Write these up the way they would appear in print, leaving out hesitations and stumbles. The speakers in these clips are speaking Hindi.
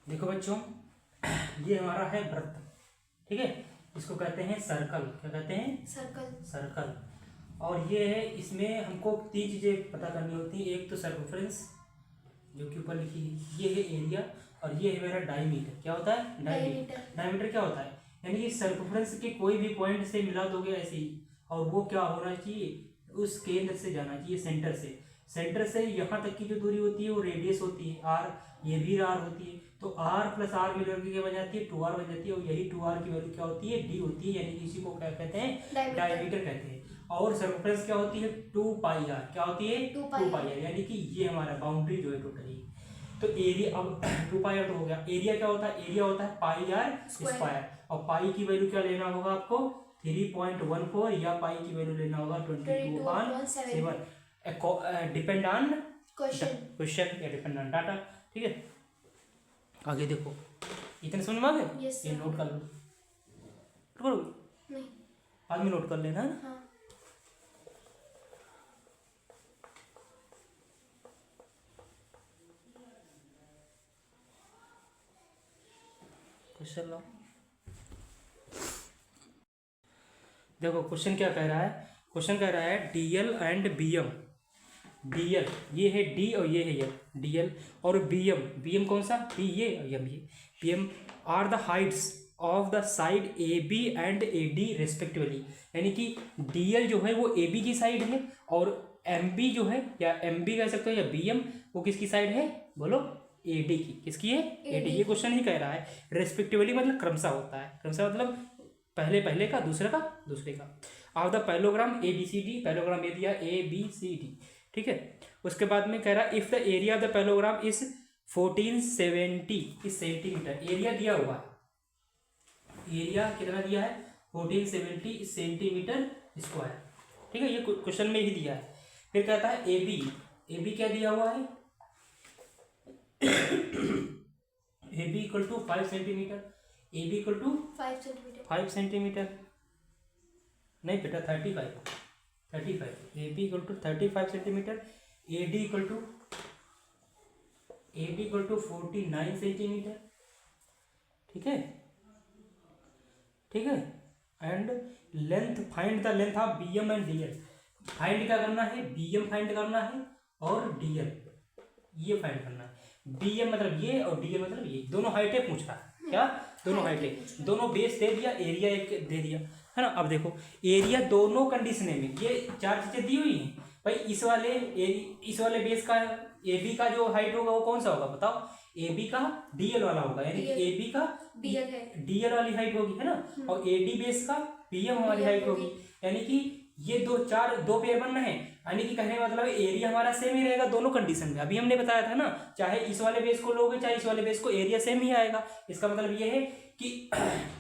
देखो बच्चों, ये हमारा है वृत्त, ठीक है। इसको कहते हैं सर्कल। क्या कहते हैं? सर्कल। सर्कल। और ये है, इसमें हमको 3 चीजें पता करनी होती है। एक तो सर्कम्फ्रेंस जो कि ऊपर लिखी है, ये है एरिया, और ये है मेरा डायमीटर। क्या होता है? डायमीटर। डायमीटर क्या होता है? यानी कि सर्कम्फ्रेंस के कोई भी पॉइंट से मिला दोगे ऐसे ही, और वो क्या होना चाहिए? उस केंद्र से जाना चाहिए, सेंटर से। सेंटर से यहाँ तक की जो दूरी होती है वो रेडियस होती है, आर। ये भी आर होती है। तो आर प्लस आर मिलकर के क्या बन जाती है? 2r बन जाती है। और यही 2r की वैल्यू क्या होती है? डी होती है। यानी कि इसी को क्या कहते हैं? डायमीटर कहते हैं। और सर्कम्फ्रेंस क्या होती है? 2πr। क्या होती है? 2πr। यानी कि ये हमारा बाउंड्री जो है टोटली। तो एरिया, अब 2πr तो हो गया। एरिया क्या होता है? एरिया होता है πr स्क्वायर। और पाई की वैल्यू क्या लेना होगा आपको? 3.14, या पाई की वैल्यू लेना होगा 22/7। डिपेंड ऑन क्वेश्चन या डिपेंड ऑन डाटा, ठीक है। आगे देखो, इतने समझ में आ गए? ये नोट कर लो। करोगे? नहीं, बाद में नोट कर लेना। हाँ। क्वेश्चन लो। देखो क्वेश्चन क्या कह रहा है? क्वेश्चन कह रहा है डीएल एंड बीएम। डीएल ये है, डी और ये है ये, डीएल और बीएम। बीएम कौन सा? बी ये और एम ये। BM are the heights of the side A B and A D respectively. यानी कि डीएल जो है वो ए बी की साइड है, और एम बी जो है, या एम बी कह सकते हो, या बीएम, वो किसकी साइड है? बोलो, ए डी की। किसकी है? A D. ये क्वेश्चन ही कह रहा है रेस्पेक्टिवली, मतलब क्रमशः होता है। क्रमशः मतलब पहले का, दूसरे का दूसरे का। Of the parallelogram A B C D. Parallelogram ये दिया ए बी सी डी, ठीक है। उसके बाद में कह रहा है if the area of the parallelogram is 1470 centimetre. Area दिया हुआ है, एरिया कितना दिया है? 1470 सेंटीमीटर स्क्वायर, ठीक है। ये क्वेश्चन में ही दिया है। फिर कहता है ए बी। ए बी क्या दिया हुआ है? A B equal to 5 centimeter. A B equal to 5 centimeter. नहीं बेटा, 35। A B equal to 35 centimeter. A D equal to 49 centimeter, ठीक है, ठीक है। And length, find the length of B M and D L. Find क्या करना है? बी एम फाइंड करना है, और डी एल ये फाइंड करना है। बी एम मतलब ये, और डी एल मतलब ये। दोनों हाइटें पूछ रहा है। क्या? दोनों हाइटें। दोनों बेस दे दिया, एरिया एक दे दिया, है ना। अब देखो एरिया दोनों कंडीशन में, ये 4 चीजें दी हुई हैं भाई। इस वाले बेस का ए बी का जो हाइट होगा वो कौन सा होगा? बताओ। ए बी का डीएल वाला होगा, यानी कि ए बी का डीएल वाली हाइट होगी, है ना। और ए डी बेस का पीएम वाली हाइट होगी। यानी कि ये दो पेयर बनना है। यानी कि कहने का मतलब एरिया हमारा सेम ही रहेगा दोनों कंडीशन में। अभी हमने बताया था ना, चाहे इस वाले बेस को लोगे चाहे इस वाले बेस को, एरिया सेम ही आएगा। इसका मतलब ये है कि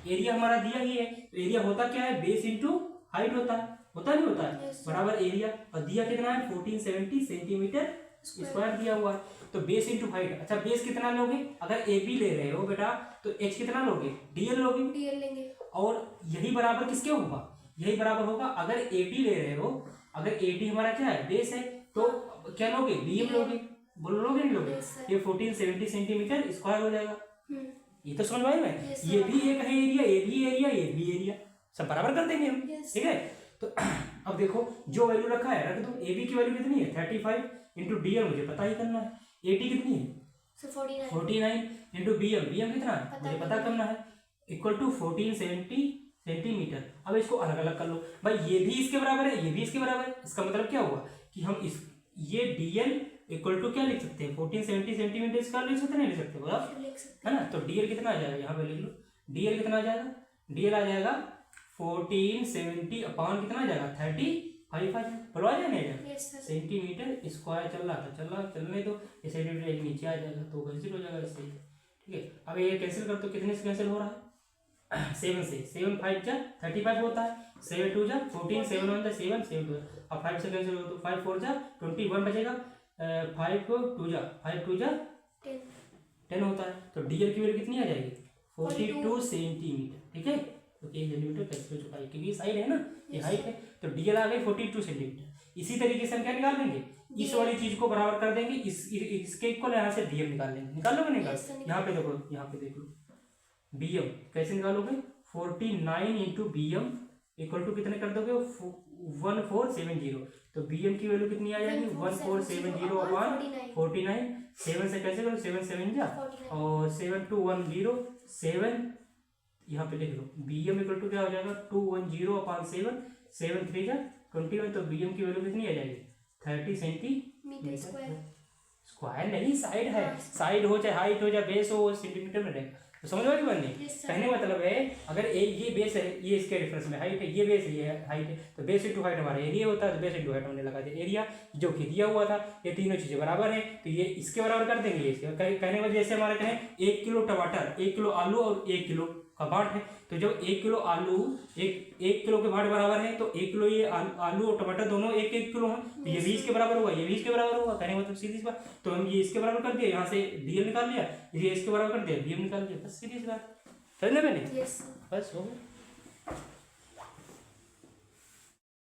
एरिया हमारा दिया ही है, तो एरिया होता क्या है? बेस इंटू हाइट होता है। होता नहीं होता है? बराबर एरिया। और दिया कितना है? 1470 सेंटीमीटर स्क्वायर दिया हुआ है। तो बेस इंटू हाइट। अच्छा, बेस कितना लोगे? अगर ए बी ले रहे हो बेटा, तो एच कितना लोगे? डीएल लोगे। डीएल लेंगे। और यही बराबर किसके होगा? यही बराबर होगा अगर ए डी ले रहे हो। अगर ए डी हमारा क्या है? बेस है, तो क्या लोगे? बीएम लोगे। बोलो, लोगे नहीं लोगे? ये 1470 सेंटीमीटर स्क्वायर हो जाएगा। ये तो समझ में मैं, ये भी एक है एरिया, ये भी एरिया, ये भी एरिया, सब बराबर कर देंगे हम, ठीक है। तो अब देखो जो वैल्यू रखा है रख दो। ए बी की वैल्यू कितनी है? 35 इंटू डीएल मुझे पता ही करना है। ए डी कितनी है? 49 इंटू बीएम। बीएम कितना है मुझे पता करना है, इक्वल टू 1470 सेंटीमीटर। अब इसको अलग अलग कर लो भाई, ये भी इसके बराबर है, ये भी इसके बराबर है। इसका मतलब क्या हुआ कि हम इस ये डीएल इक्वल टू क्या लिख सकते हैं? 1470 सेंटीमीटर स्क्वायर लिख सकते नहीं लिख सकते? बोला, है ना। तो डीएल कितना आ जाएगा? यहाँ पे लिख लो। डीएल कितना आ जाएगा? डीएल आ जाएगा 1470 अपॉन कितना आ जाएगा? 35 आ जाएगा। बोलो, आ जाएगा सेंटीमीटर स्क्वायर। चल रहा था, चलने दो। ये सेंटीमीटर एक नीचे आ जाएगा, तो कैंसिल हो जाएगा इससे, ठीक है। अब ये कैंसिल कर, तो कितने से कैंसिल हो रहा है? 7 से। 7 5 जा 35 होता है। 7 2 जा 14, 7 1 जा 7, 7 2। अब 5 से कैंसिल हो तो 5 4 जा 21 बचेगा। 5 2 जा 10 होता है। तो डीएल की वैल्यू कितनी आ जाएगी? 42 सेंटीमीटर, ठीक है। तो 1 सेंटीमीटर कैंसिल हो चुका है, क्योंकि साइड है ना, ये हाइट है। तो डीएल आ गई 42 सेंटीमीटर। इसी तरीके से हम क्या निकाल देंगे, इस वाली चीज को बराबर कर देंगे, इसके इक्वल यहाँ से डीएम निकाल लेंगे। निकाल लोगे निकाल, यहाँ पे देखो, यहाँ पे देख लो बीएम कैसे निकालोगे, 49 इंटू बीएम इक्वल टू कितने कर दोगे, 1470। तो बीएम की वैल्यू कितनी आ जाएगी, 1470 अपॉन 49। 7 से कैसे करो, 7 7 जा, और 7 2 1 0 7, यहाँ पे लिख लो बीएम इक्वल टू क्या हो जाएगा, 210 अपॉन 7, 7 3 जा 21। तो बीएम की वैल्यू कितनी आ जाएगी, 30 सेंटीमीटर स्क्वायर। नहीं साइड है, साइड हो चाहे हाइट हो चाहे बेस हो, वो सेंटीमीटर में रहेगा। तो समझ में बननी, कहने का मतलब है अगर ये बेस है, ये इसके रेफरेंस में हाइट है, ये बेस है, ये हाइट है, तो बेस इंटू हाइट हमारा एरिया होता है, तो बेस इंटू हाइट होने लगा एरिया जो कि दिया हुआ था। ये तीनों चीजें बराबर है, तो ये इसके बराबर कर देंगे इसके। कहने का जैसे हमारे कहें 1 किलो टमाटर, 1 किलो आलू और 1 किलो का बाट है, तो जब 1 किलो आलू एक किलो के बाट बराबर है, तो 1 किलो ये आलू और टमाटर दोनों 1 किलो हैं, तो ये 20 के बराबर होगा, ये 20 के बराबर होगा। कहने का मतलब सीधी सी बात, तो हम ये इसके बराबर कर दिया, यहाँ से डीएल निकाल लिया, ये इसके बराबर कर दिया, बीएम निकाल दिया, बस सीधी सी बात। समझ में बस हो गया।